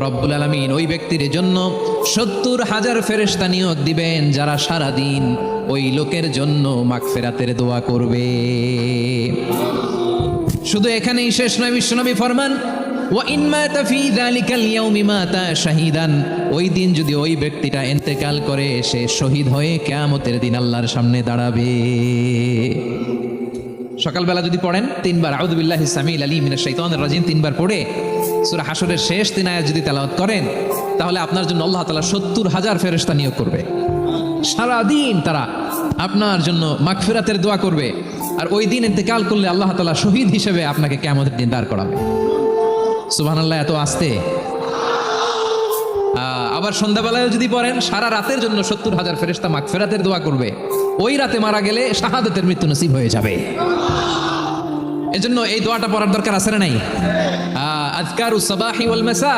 রব্বুল আলামিন ওই ব্যক্তির জন্য 70,000 ফেরেশতা নিয়োগ দিবেন যারা সারাদিন ওই লোকের জন্য মাগফিরাতের দোয়া করবে। শুধু এখানেই শেষ নয়, বিশ্বনবী ফরমান ওয়া ইন মাতা ফি যালিকাল ইয়াউমি মাতা শাহিদান, ওই দিন যদি ওই ব্যক্তিটা ইন্তেকাল করে সে শহীদ হয়ে কিয়ামতের দিন আল্লাহর সামনে দাঁড়াবে। সকালবেলা যদি পড়েন 3 বার আউযু বিল্লাহি সামিল আলিম মিনাশ শাইতানির রাজিম 3 বার পড়ে সূরা হাশরের শেষ 3 আয়াত যদি তেলাওয়াত করেন, তাহলে আপনার জন্য আল্লাহ তাআলা 70,000 ফেরেশতা নিয়োগ করবে। সারাদিন তারা আপনার জন্য মাগফিরাতের দোয়া করবে। আর ওই দিন ইন্তেকাল করলে আল্লাহ তাআলা শহীদ হিসেবে আপনাকে কিয়ামতের দিন দাঁড় করাবে। সুবহানাল্লাহ, এত আস্তে। আবার সন্ধ্যাবেলায় যদি পড়েন, সারা রাতের জন্য 70,000 ফেরেশতা মাগফিরাতের দোয়া করবে। ওই রাতে মারা গেলে শাহাদাতের মৃত্যু নসিব হয়ে যাবে। এজন্য এই দোয়াটা পড়ার দরকার আছে না নাই? আযকারুস সাবাহি ওয়াল মাসা।